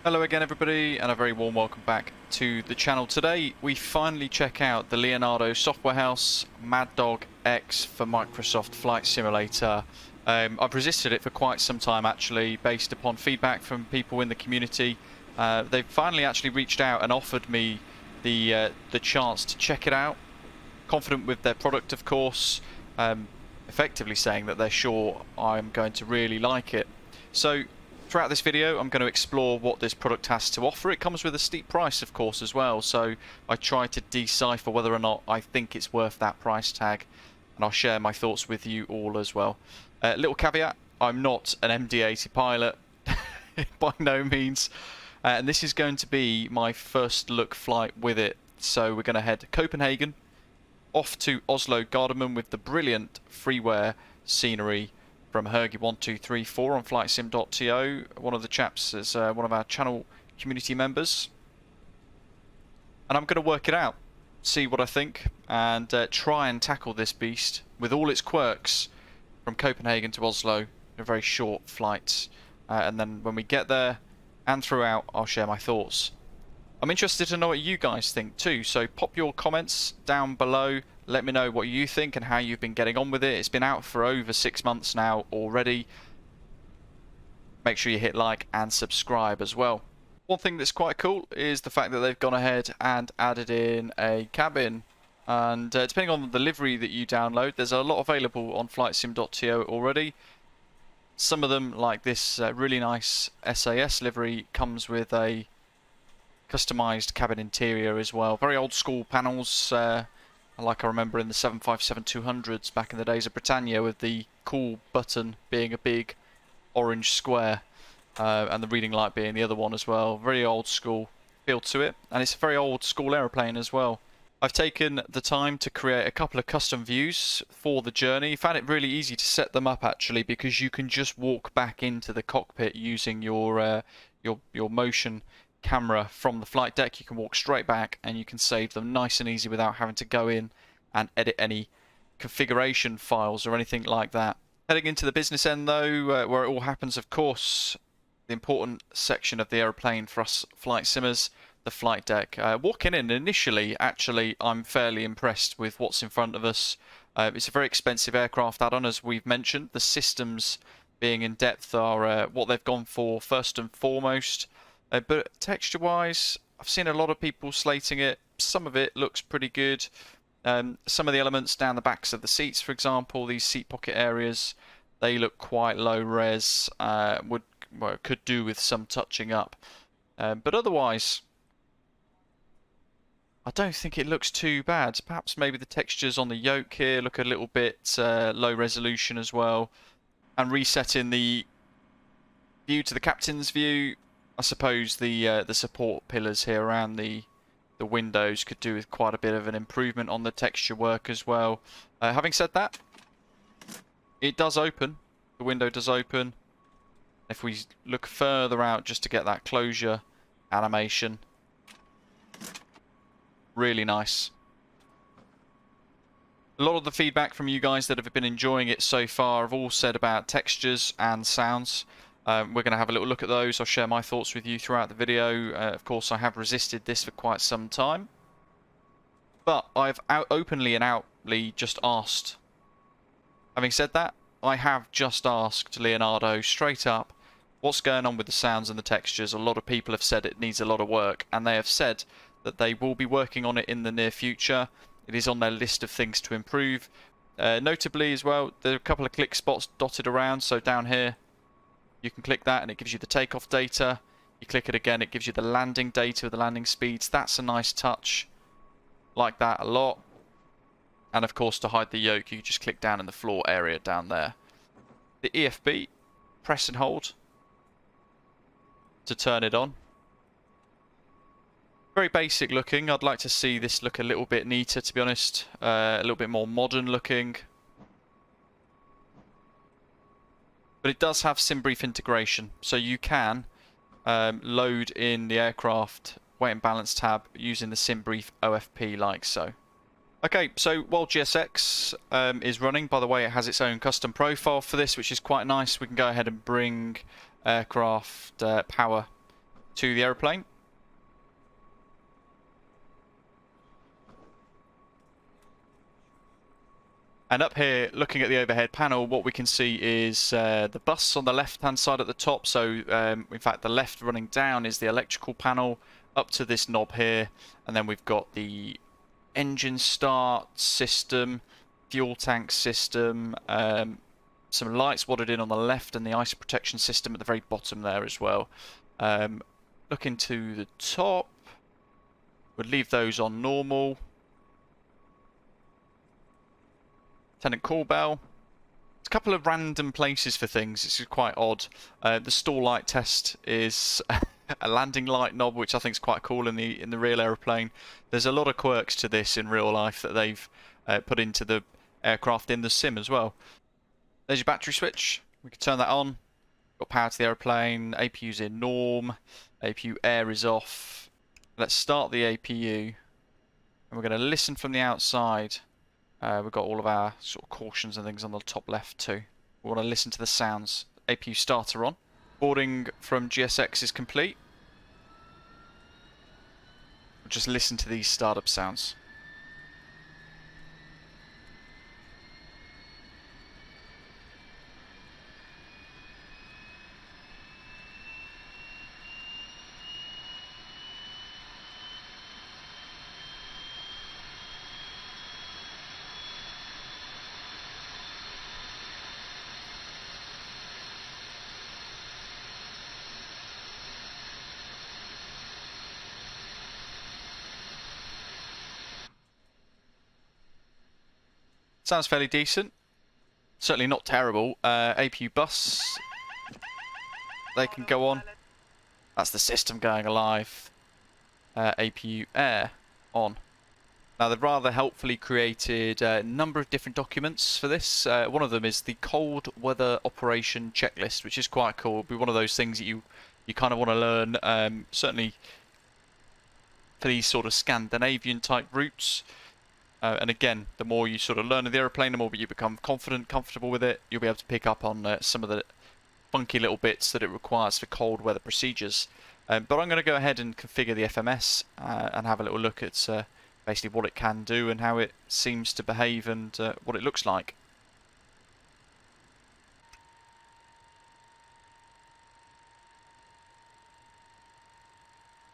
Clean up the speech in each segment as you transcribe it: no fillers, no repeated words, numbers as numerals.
Hello again everybody, and a very warm welcome back to the channel. Today we finally check out the Leonardo software house MADDOG X for Microsoft Flight Simulator. I've resisted it for quite some time actually, based upon feedback from people in the community. They've finally actually reached out and offered me the chance to check it out. Confident with their product, of course, effectively saying that they're sure I'm going to really like it. So throughout this video I'm going to explore what this product has to offer. It comes with a steep price of course as well, so I try to decipher whether or not I think it's worth that price tag, and I'll share my thoughts with you all as well. Little caveat, I'm not an MD-82 pilot by no means, and this is going to be my first look flight with it. So we're going to head to Copenhagen, off to Oslo Gardermoen with the brilliant freeware scenery from Hergy1234 on FlightSim.to. One of the chaps is one of our channel community members. And I'm going to work it out, see what I think, and try and tackle this beast with all its quirks from Copenhagen to Oslo, a very short flight. And then when we get there and throughout, I'll share my thoughts. I'm interested to know what you guys think too, so pop your comments down below. Let me know what you think and how you've been getting on with it. It's been out for over 6 months now already. Make sure you hit like and subscribe as well. One thing that's quite cool is the fact that they've gone ahead and added in a cabin. And depending on the livery that you download, there's a lot available on FlightSim.to already. Some of them, like this really nice SAS livery, comes with a customized cabin interior as well. Very old school panels, like I remember in the 757-200s back in the days of Britannia, with the cool button being a big orange square and the reading light being the other one as well. Very old school feel to it, and it's a very old school aeroplane as well. I've taken the time to create a couple of custom views for the journey. Found it really easy to set them up actually, because you can just walk back into the cockpit using your motion camera from the flight deck. You can walk straight back and you can save them nice and easy without having to go in and edit any configuration files or anything like that. Heading into the business end though, where it all happens, of course, the important section of the aeroplane for us flight simmers, the flight deck. Walking in initially, actually, I'm fairly impressed with what's in front of us. It's a very expensive aircraft add-on, as we've mentioned. The systems being in depth are what they've gone for first and foremost. But texture-wise, I've seen a lot of people slating it. Some of it looks pretty good. Some of the elements down the backs of the seats, for example, these seat pocket areas, they look quite low res. Could do with some touching up. But otherwise, I don't think it looks too bad. Perhaps maybe the textures on the yoke here look a little bit low resolution as well. And resetting the view to the captain's view, I suppose the support pillars here around the windows could do with quite a bit of an improvement on the texture work as well. Having said that, it does open. The window does open. If we look further out just to get that closure animation, really nice. A lot of the feedback from you guys that have been enjoying it so far have all said about textures and sounds. We're going to have a little look at those. I'll share my thoughts with you throughout the video. Of course, I have resisted this for quite some time, but I've openly and outly just asked. Having said that, I have just asked Leonardo straight up what's going on with the sounds and the textures. A lot of people have said it needs a lot of work, and they have said that they will be working on it in the near future. It is on their list of things to improve. Notably as well, there are a couple of click spots dotted around, so down here you can click that and it gives you the takeoff data. You click it again, it gives you the landing data with the landing speeds. That's a nice touch. Like that a lot. And of course, to hide the yoke, you just click down in the floor area down there. The EFB, press and hold to turn it on. Very basic looking. I'd like to see this look a little bit neater, to be honest. A little bit more modern looking. But it does have SimBrief integration, so you can load in the aircraft weight and balance tab using the SimBrief OFP like so. Okay, so while GSX is running, by the way, it has its own custom profile for this, which is quite nice. We can go ahead and bring aircraft power to the aeroplane. And up here, looking at the overhead panel, what we can see is the bus on the left-hand side at the top. So, in fact, the left running down is the electrical panel up to this knob here. And then we've got the engine start system, fuel tank system, some lights wadded in on the left, and the ice protection system at the very bottom there as well. Looking to the top, we'd leave those on normal. Lieutenant call bell. There's a couple of random places for things. This is quite odd. The stall light test is a landing light knob, which I think is quite cool in the real aeroplane. There's a lot of quirks to this in real life that they've put into the aircraft in the sim as well. There's your battery switch. We can turn that on. Got power to the aeroplane. APU's in norm. APU air is off. Let's start the APU, and we're going to listen from the outside. We've got all of our sort of cautions and things on the top left too. We want to listen to the sounds. APU starter on. Boarding from GSX is complete. We'll just listen to these startup sounds. Sounds fairly decent. Certainly not terrible. APU bus. They can go on. That's the system going alive. APU air on. Now they've rather helpfully created a number of different documents for this. One of them is the cold weather operation checklist, which is quite cool. It'll be one of those things that you kind of want to learn. Certainly for these sort of Scandinavian type routes. And again, the more you sort of learn of the aeroplane, the more you become comfortable with it. You'll be able to pick up on some of the funky little bits that it requires for cold weather procedures. But I'm going to go ahead and configure the FMS and have a little look at basically what it can do and how it seems to behave and what it looks like.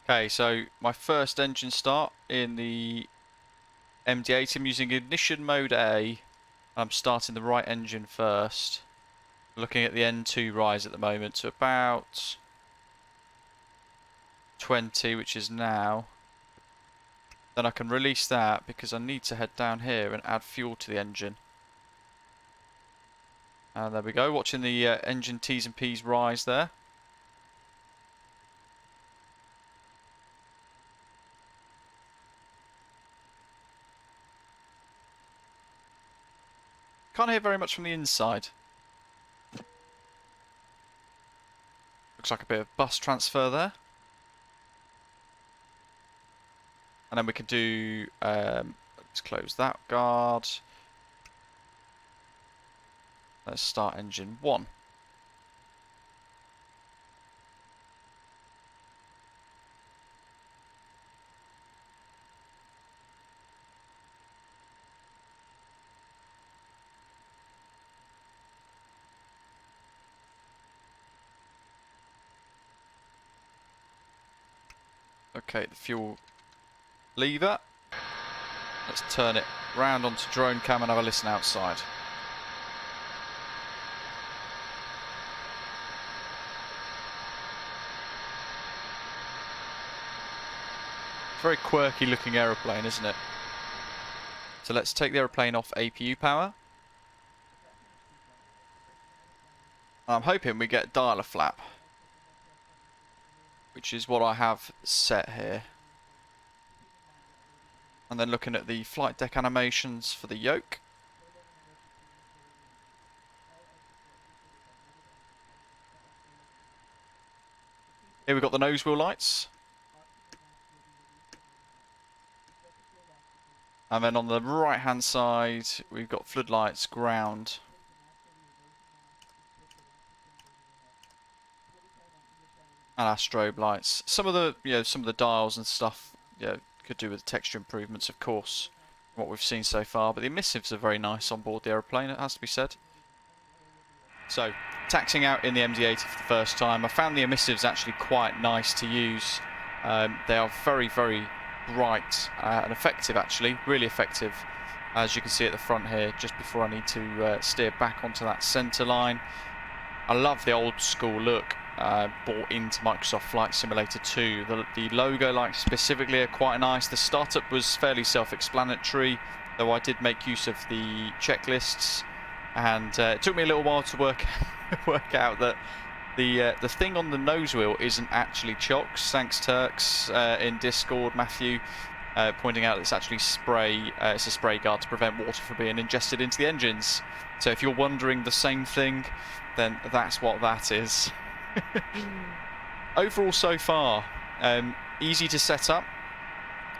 Okay, so my first engine start in the MD-82, I'm using ignition mode A. I'm starting the right engine first. Looking at the N2 rise at the moment to about 20, which is now. Then I can release that because I need to head down here and add fuel to the engine. And there we go, watching the engine T's and P's rise there. Can't hear very much from the inside. Looks like a bit of bus transfer there. And then we can do, let's close that guard. Let's start engine 1. Okay, the fuel lever. Let's turn it round onto drone cam and have a listen outside. Very quirky looking aeroplane, isn't it? So let's take the aeroplane off APU power. I'm hoping we get dialer flap, which is what I have set here. And then looking at the flight deck animations for the yoke. Here we've got the nose wheel lights. And then on the right hand side we've got floodlights, ground. and our strobe lights. Some of the some of the dials and stuff could do with texture improvements, of course, from what we've seen so far. But the emissives are very nice on board the aeroplane, it has to be said. So, taxiing out in the MD-80 for the first time, I found the emissives actually quite nice to use. They are very, very bright and effective, actually, really effective. As you can see at the front here, just before I need to steer back onto that centre line. I love the old school look brought into Microsoft Flight Simulator 2. The logo lights specifically are quite nice. The startup was fairly self-explanatory, though I did make use of the checklists, and it took me a little while to work out that the thing on the nose wheel isn't actually chocks. Thanks Turks in Discord, Matthew, pointing out it's actually spray. It's a spray guard to prevent water from being ingested into the engines. So if you're wondering the same thing, then that's what that is. Overall so far, easy to set up.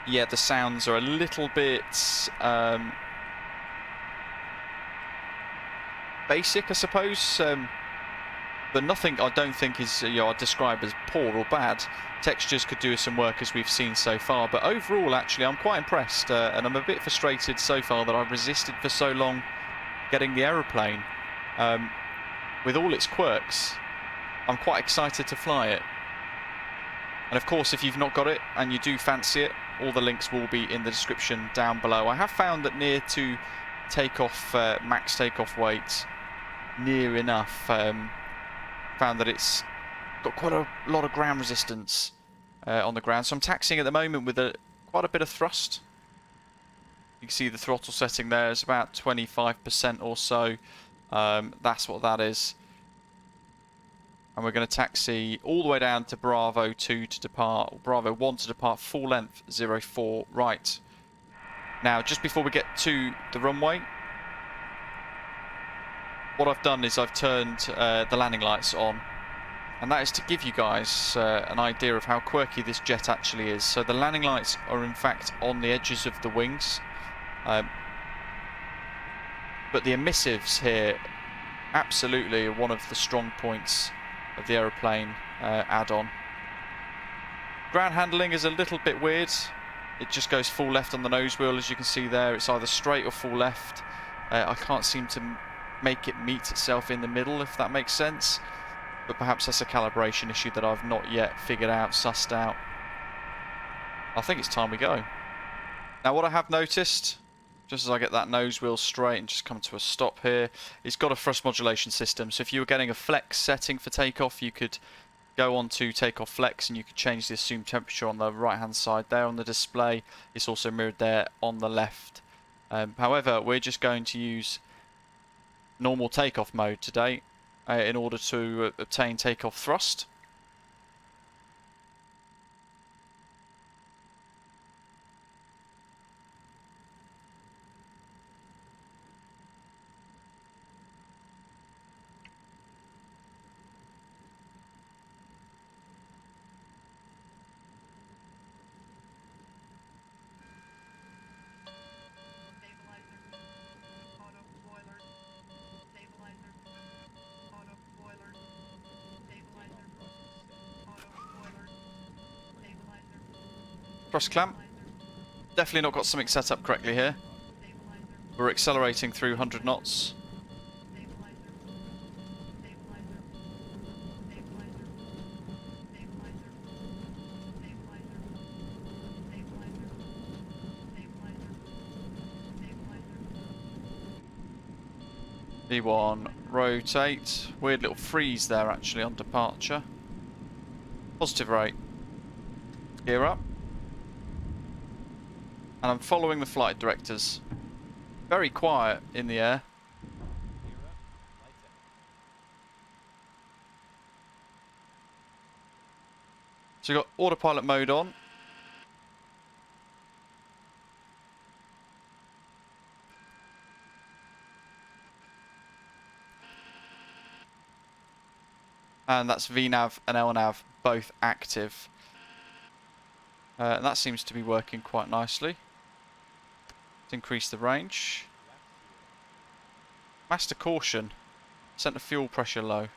Yeah, the sounds are a little bit basic, I suppose, but nothing I don't think is I'd describe as poor or bad. Textures could do some work, as we've seen so far, but overall actually I'm quite impressed, and I'm a bit frustrated so far that I've resisted for so long getting the aeroplane. With all its quirks, I'm quite excited to fly it. And of course, if you've not got it and you do fancy it, all the links will be in the description down below. I have found that near to takeoff, max takeoff weight, near enough, found that it's got quite a lot of ground resistance on the ground. So I'm taxiing at the moment with quite a bit of thrust. You can see the throttle setting there is about 25% or so. That's what that is. And we're going to taxi all the way down to Bravo 2 to depart, or Bravo 1 to depart, full length 04 right. Now, just before we get to the runway, what I've done is I've turned the landing lights on. And that is to give you guys an idea of how quirky this jet actually is. So the landing lights are in fact on the edges of the wings. But the emissives here absolutely are one of the strong points of the aeroplane add-on. Ground handling is a little bit weird. It just goes full left on the nose wheel, as you can see there. It's either straight or full left. I can't seem to make it meet itself in the middle, if that makes sense. But perhaps that's a calibration issue that I've not yet figured out, sussed out. I think it's time we go. Now what I have noticed, just as I get that nose wheel straight and just come to a stop here, it's got a thrust modulation system. So if you were getting a flex setting for takeoff, you could go on to takeoff flex and you could change the assumed temperature on the right hand side there on the display. It's also mirrored there on the left. However, we're just going to use normal takeoff mode today in order to obtain takeoff thrust. Thrust clamp. Definitely not got something set up correctly here. We're accelerating through 100 knots. V1 rotate. Weird little freeze there actually on departure. Positive rate. Gear up. And I'm following the flight directors. Very quiet in the air. So you've got autopilot mode on. And that's VNAV and LNAV both active. And that seems to be working quite nicely. Let's increase the range. Master caution. Center fuel pressure low.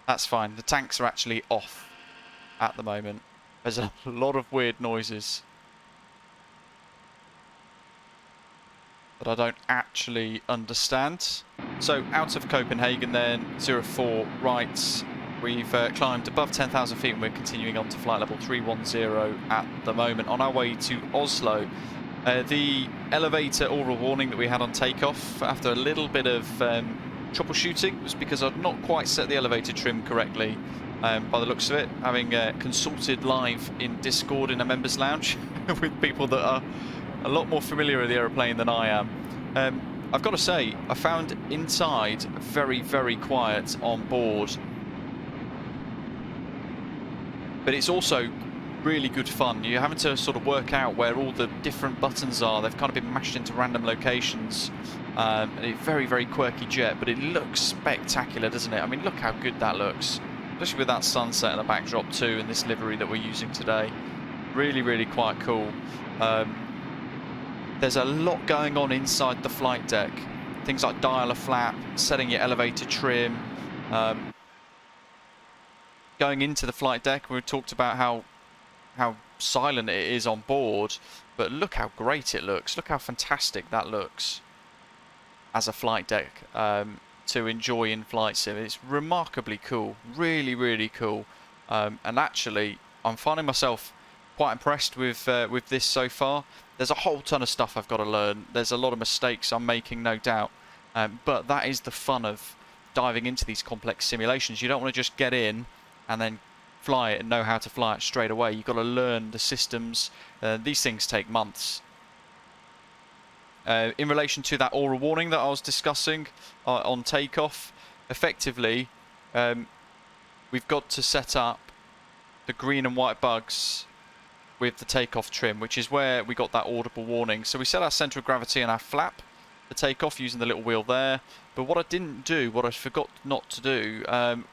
That's fine. The tanks are actually off at the moment. There's a lot of weird noises that I don't actually understand. So out of Copenhagen then, 04 right. We've climbed above 10,000 feet and we're continuing on to flight level 310 at the moment. On our way to Oslo. The elevator oral warning that we had on takeoff after a little bit of troubleshooting was because I'd not quite set the elevator trim correctly by the looks of it, having consulted live in Discord in a members lounge with people that are a lot more familiar with the aeroplane than I am. I've got to say, I found inside very, very quiet on board, but it's also really good fun. You're having to sort of work out where all the different buttons are. They've kind of been mashed into random locations. And it's very, very quirky jet, but it looks spectacular, doesn't it? I mean, look how good that looks, especially with that sunset in the backdrop too, and this livery that we're using today. Really, really quite cool. There's a lot going on inside the flight deck. Things like dial a flap, setting your elevator trim. Going into the flight deck, we talked about how silent it is on board, but look how great it looks. Look how fantastic that looks as a flight deck to enjoy in flight sim. It's remarkably cool, really, really cool. And actually, I'm finding myself quite impressed with this so far. There's a whole ton of stuff I've got to learn. There's a lot of mistakes I'm making, no doubt. But that is the fun of diving into these complex simulations. You don't want to just get in and then fly it and know how to fly it straight away. You've got to learn the systems. These things take months. In relation to that oral warning that I was discussing on takeoff, effectively we've got to set up the green and white bugs with the takeoff trim, which is where we got that audible warning. So we set our centre of gravity and our flap for takeoff using the little wheel there. But what I didn't do, what I forgot not to do,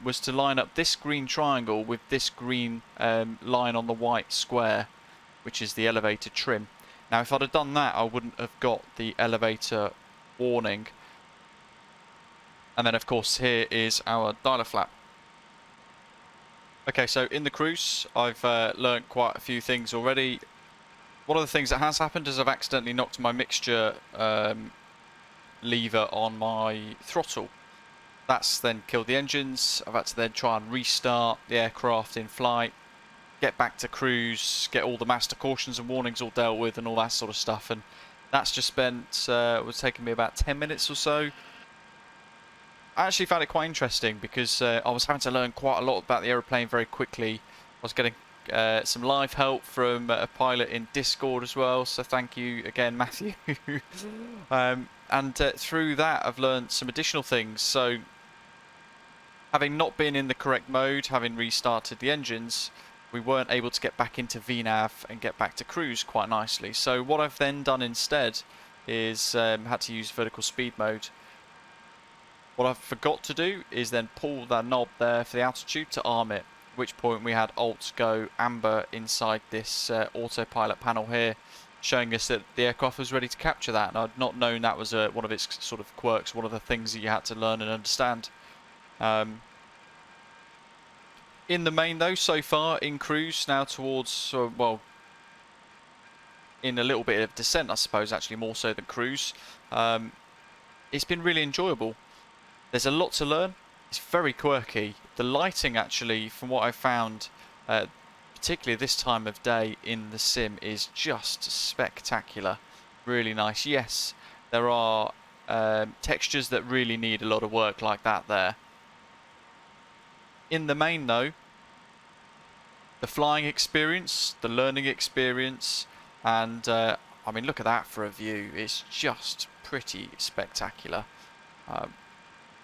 was to line up this green triangle with this green line on the white square, which is the elevator trim. Now, if I'd have done that, I wouldn't have got the elevator warning. And then, of course, here is our dialer flap. Okay, so in the cruise, I've learnt quite a few things already. One of the things that has happened is I've accidentally knocked my mixture lever on my throttle. That's then killed the engines. I've had to then try and restart the aircraft in flight, get back to cruise, get all the master cautions and warnings all dealt with and all that sort of stuff. And that's just spent, was taking me about 10 minutes or so. I actually found it quite interesting because I was having to learn quite a lot about the aeroplane very quickly. I was getting some live help from a pilot in Discord as well, so thank you again, Matthew. And through that I've learned some additional things. So having not been in the correct mode, having restarted the engines, we weren't able to get back into VNAV and get back to cruise quite nicely. So what I've then done instead is had to use vertical speed mode. What I forgot to do is then pull that knob there for the altitude to arm it, at which point we had Alt go amber inside this autopilot panel here, showing us that the aircraft was ready to capture that, and I'd not known that was one of its sort of quirks, one of the things that you had to learn and understand. In the main though, so far in cruise, now towards, well, in a little bit of descent I suppose, actually more so than cruise, it's been really enjoyable. There's a lot to learn. It's very quirky. The lighting actually, from what I found, particularly this time of day in the sim, is just spectacular. Really nice. Yes, there are textures that really need a lot of work like that there. In the main though, the flying experience, the learning experience, and I mean, look at that for a view. It's just pretty spectacular.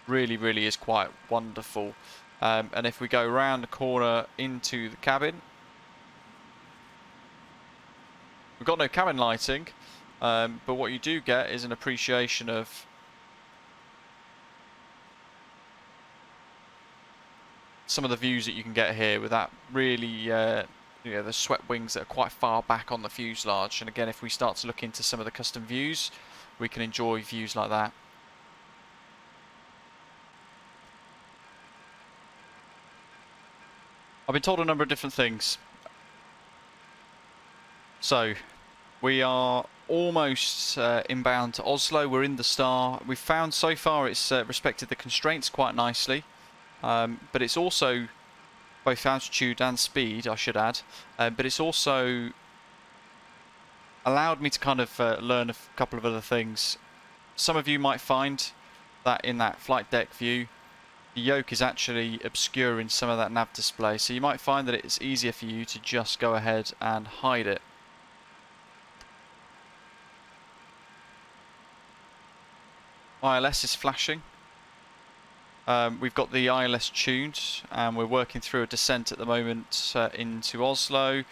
Really, really is quite wonderful. And if we go around the corner into the cabin, we've got no cabin lighting, but what you do get is an appreciation of some of the views that you can get here with that really, you know, the swept wings that are quite far back on the fuselage. And again, if we start to look into some of the custom views, we can enjoy views like that. I've been told a number of different things. So, we are almost inbound to Oslo. We're in the star. We've found so far it's respected the constraints quite nicely, but it's also both altitude and speed, I should add, but it's also allowed me to kind of learn a couple of other things. Some of you might find that in that flight deck view, the yoke is actually obscuring some of that nav display, so you might find that it's easier for you to just go ahead and hide it. ILS is flashing. We've got the ILS tuned and we're working through a descent at the moment into Oslo.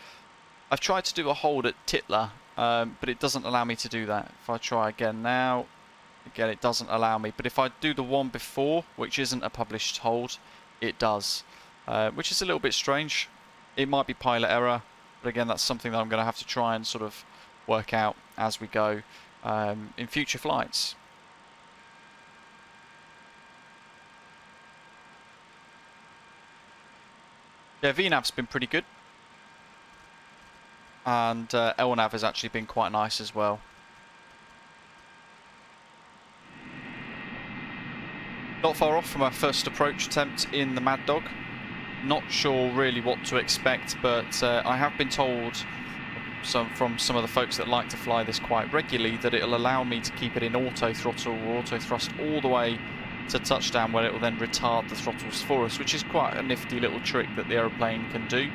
I've tried to do a hold at Titler, but it doesn't allow me to do that. If I try again now, again it doesn't allow me. But if I do the one before, which isn't a published hold, it does, which is a little bit strange. It might be pilot error, but again that's something that I'm going to have to try and sort of work out as we go in future flights. Yeah, VNAV's been pretty good, and LNAV has actually been quite nice as well. Not far off from our first approach attempt in the MADDOG. Not sure really what to expect, but I have been told from some of the folks that like to fly this quite regularly that it'll allow me to keep it in auto throttle or auto thrust all the way to touchdown, where it will then retard the throttles for us, which is quite a nifty little trick that the aeroplane can do.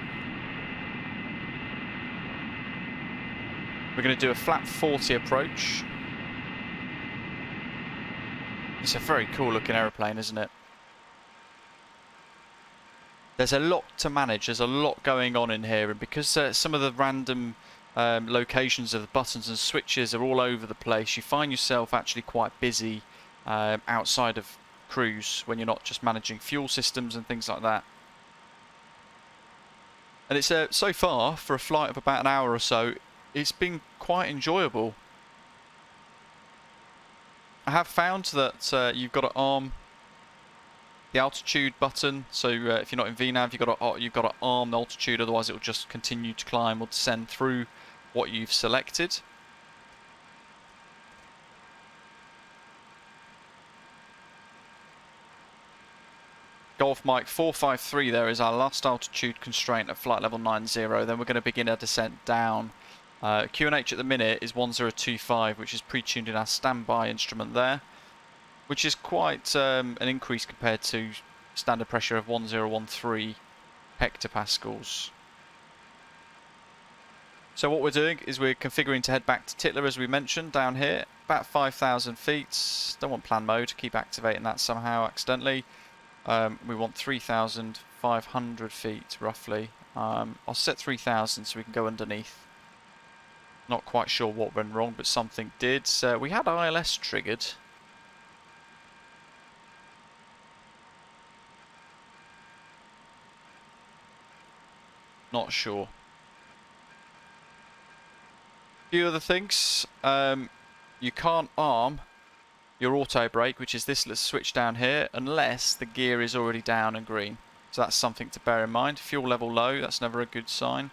We're going to do a flat 40 approach. It's a very cool looking aeroplane, isn't it? There's a lot to manage, there's a lot going on in here, and because some of the random locations of the buttons and switches are all over the place, you find yourself actually quite busy outside of cruise when you're not just managing fuel systems and things like that. And it's so far, for a flight of about an hour or so, it's been quite enjoyable. I have found that you've got to arm the altitude button, so if you're not in VNAV, you've got to arm the altitude, otherwise it will just continue to climb or descend through what you've selected. Golf Mike 453 there is our last altitude constraint at flight level 90. Then we're going to begin our descent down. QNH at the minute is 1025, which is pre-tuned in our standby instrument there, which is quite an increase compared to standard pressure of 1013 hectopascals. So what we're doing is we're configuring to head back to Titler, as we mentioned, down here, about 5,000 feet. Don't want plan mode, keep activating that somehow accidentally. We want 3,500 feet roughly. I'll set 3,000 so we can go underneath. Not quite sure what went wrong, but something did. So we had ILS triggered. Not sure. Few other things. You can't arm your auto brake, which is this little switch down here, unless the gear is already down and green. So that's something to bear in mind. Fuel level low, that's never a good sign.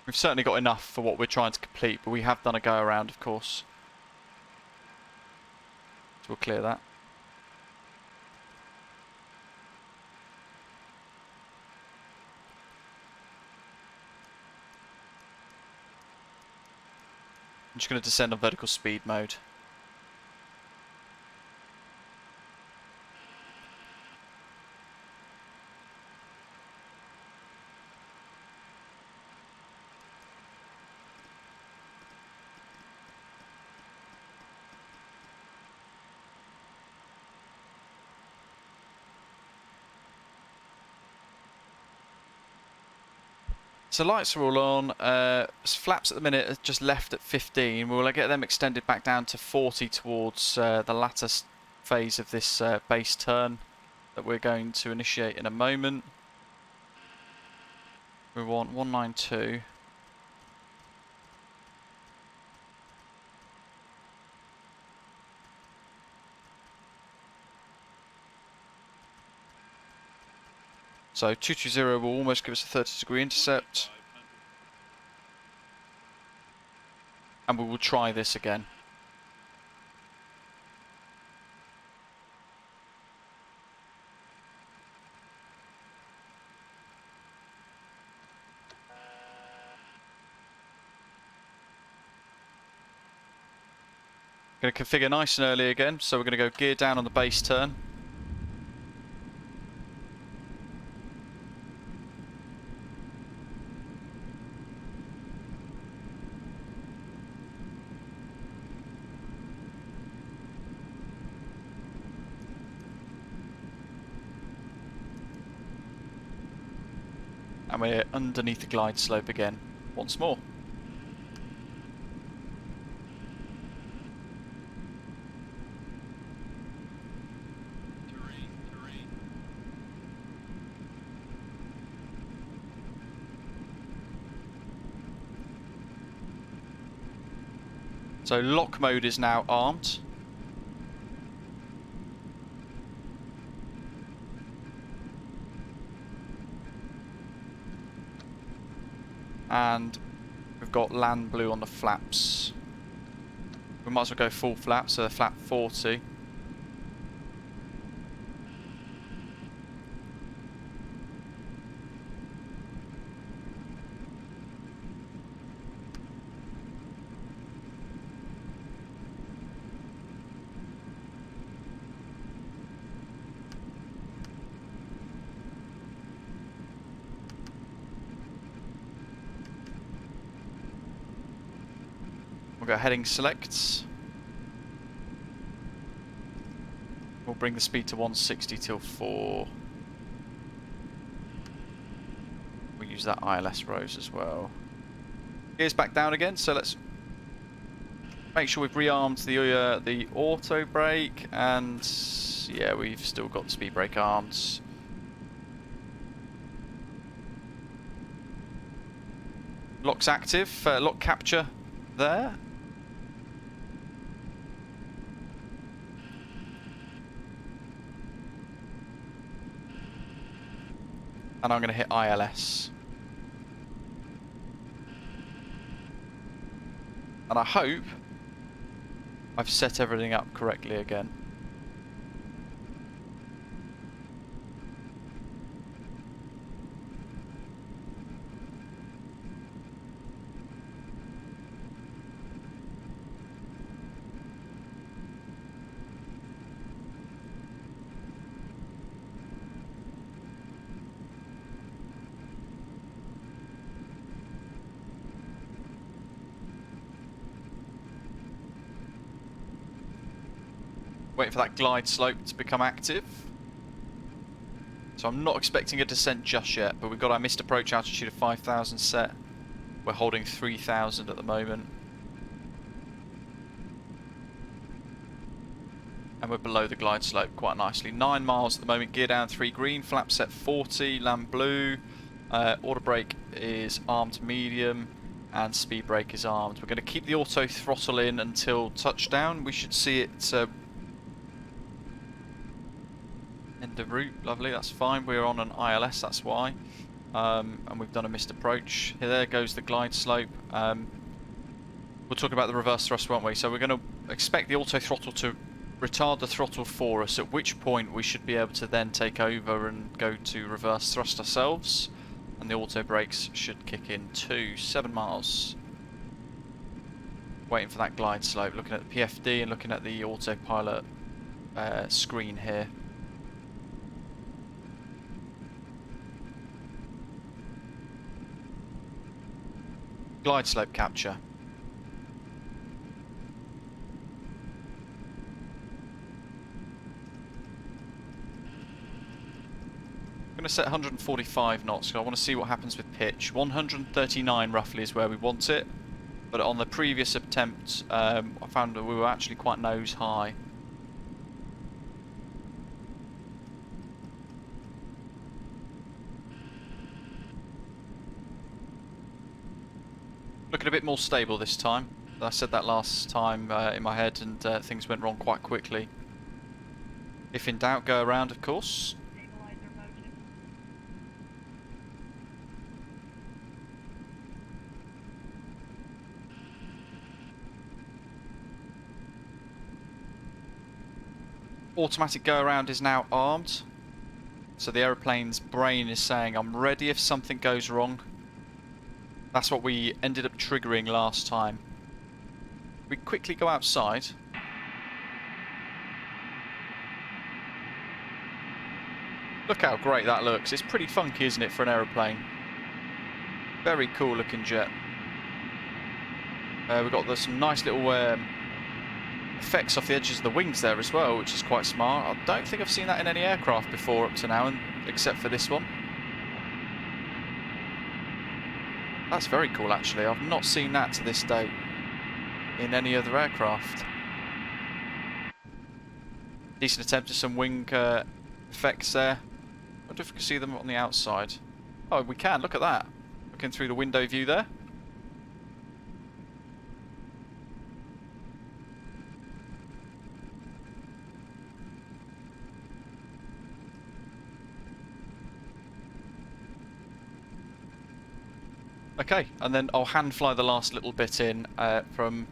We've certainly got enough for what we're trying to complete, but we have done a go around, of course. So we'll clear that. I'm just going to descend on vertical speed mode. So lights are all on, flaps at the minute are just left at 15, we'll get them extended back down to 40 towards the latter phase of this base turn. that we're going to initiate in a moment. We want 192. So 220 will almost give us a 30-degree intercept. And we will try this again. Going to configure nice and early again, so we're going to go gear down on the base turn. And we're underneath the glide slope again, once more. So lock mode is now armed. And we've got land blue on the flaps. We might as well go full flap, so they're flap 40. We'll go heading selects. We'll bring the speed to 160 till 4. We'll use that ILS rose as well. Gears back down again, so let's make sure we've rearmed the auto brake, and yeah, we've still got the speed brake armed. Lock's active, lock capture there. And I'm going to hit ILS. And I hope I've set everything up correctly again. Waiting for that glide slope to become active. So I'm not expecting a descent just yet, but we've got our missed approach altitude of 5,000 set. We're holding 3,000 at the moment. And we're below the glide slope quite nicely. 9 miles at the moment, gear down 3 green, flap set 40, land blue. Auto brake is armed medium, and speed brake is armed. We're going to keep the auto throttle in until touchdown. We should see it end of route. Lovely, that's fine. We're on an ILS, that's why. And we've done a missed approach. Here, there goes the glide slope. We'll talk about the reverse thrust, won't we? So we're going to expect the auto throttle to retard the throttle for us, at which point we should be able to then take over and go to reverse thrust ourselves. And the auto brakes should kick in too. 7 miles. Waiting for that glide slope, looking at the PFD and looking at the autopilot screen here. Glide slope capture. I'm going to set 145 knots because I want to see what happens with pitch. 139 roughly is where we want it, but on the previous attempt I found that we were actually quite nose high. Looking a bit more stable this time. I said that last time in my head, and things went wrong quite quickly. If in doubt, go around, of course. Automatic go around is now armed. So the aeroplane's brain is saying, I'm ready if something goes wrong. That's what we ended up triggering last time. We quickly go outside. Look how great that looks. It's pretty funky, isn't it, for an aeroplane? Very cool looking jet. We've got some nice little effects off the edges of the wings there as well, which is quite smart. I don't think I've seen that in any aircraft before up to now, except for this one. That's very cool, actually. I've not seen that to this date in any other aircraft. Decent attempt at some wing effects there. I wonder if we can see them on the outside. Oh, we can. Look at that. Looking through the window view there. Okay, and then I'll hand fly the last little bit in from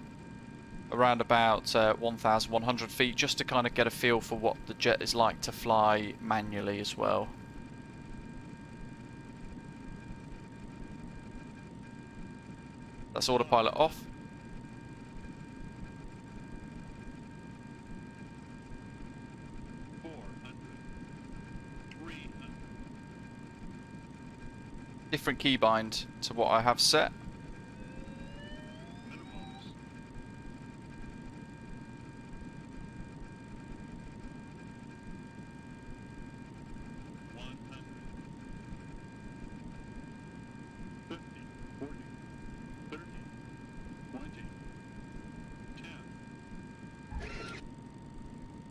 around about 1,100 feet, just to kind of get a feel for what the jet is like to fly manually as well. That's autopilot off. Different keybind to what I have set.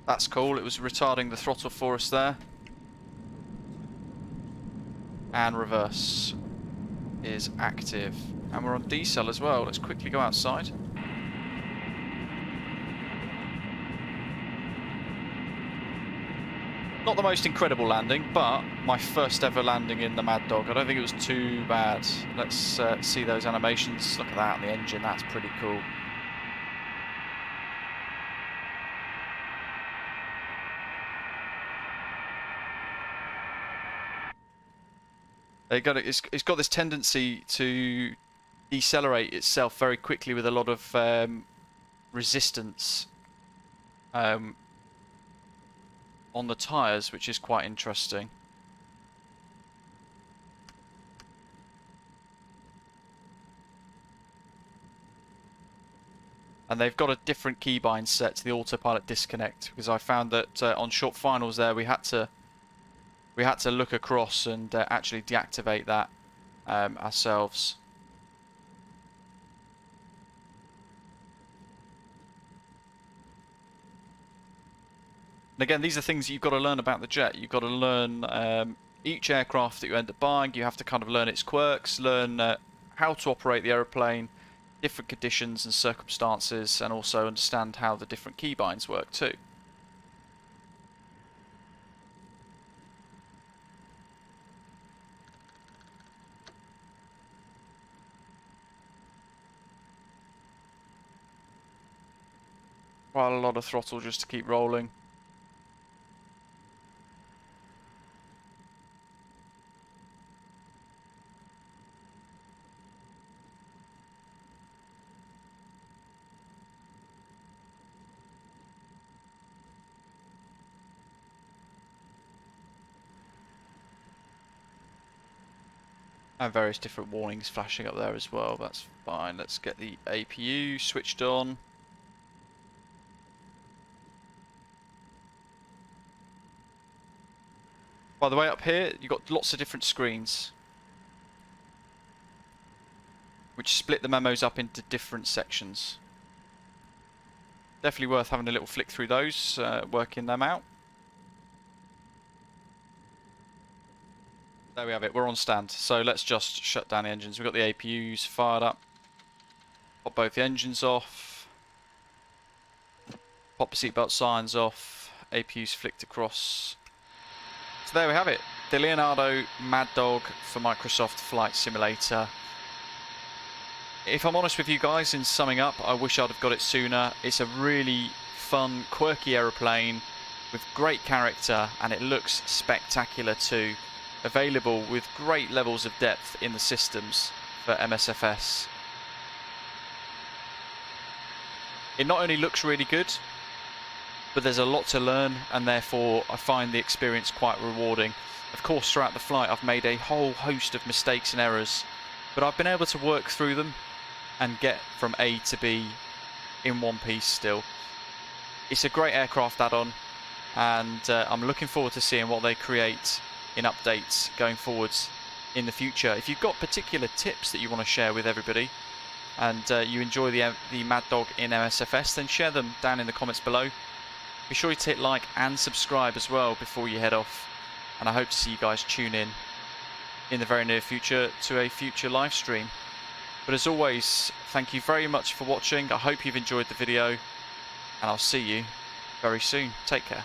That's cool, it was retarding the throttle for us there. And reverse is active. And we're on decel as well. Let's quickly go outside. Not the most incredible landing, but my first ever landing in the MADDOG. I don't think it was too bad. Let's see those animations. Look at that on the engine, that's pretty cool. It's got this tendency to decelerate itself very quickly with a lot of resistance on the tyres, which is quite interesting. And they've got a different keybind set to the autopilot disconnect, because I found that on short finals there we had to look across and actually deactivate that ourselves. And again, these are things you've got to learn about the jet. You've got to learn each aircraft that you end up buying. You have to kind of learn its quirks, learn how to operate the aeroplane, different conditions and circumstances, and also understand how the different keybinds work too. Quite a lot of throttle just to keep rolling. And various different warnings flashing up there as well. That's fine. Let's get the APU switched on. By the way, up here you've got lots of different screens which split the memos up into different sections. Definitely worth having a little flick through those, working them out. There we have it, we're on stand. So let's just shut down the engines. We've got the APUs fired up. Pop both the engines off. Pop the seatbelt signs off. APU's flicked across. So there we have it. The Leonardo MADDOG for Microsoft Flight Simulator. If I'm honest with you guys, in summing up, I wish I'd have got it sooner. It's a really fun, quirky aeroplane with great character, and it looks spectacular too. Available with great levels of depth in the systems for MSFS. It not only looks really good, but there's a lot to learn, and therefore I find the experience quite rewarding. Of course, throughout the flight I've made a whole host of mistakes and errors, but I've been able to work through them and get from A to B in one piece still. It's a great aircraft add-on, and I'm looking forward to seeing what they create in updates going forwards in the future. If you've got particular tips that you want to share with everybody, and you enjoy the MADDOG in MSFS, then share them down in the comments below. Be sure to hit like and subscribe as well before you head off, and I hope to see you guys tune in the very near future to a future live stream. But as always, thank you very much for watching. I hope you've enjoyed the video, and I'll see you very soon. Take care.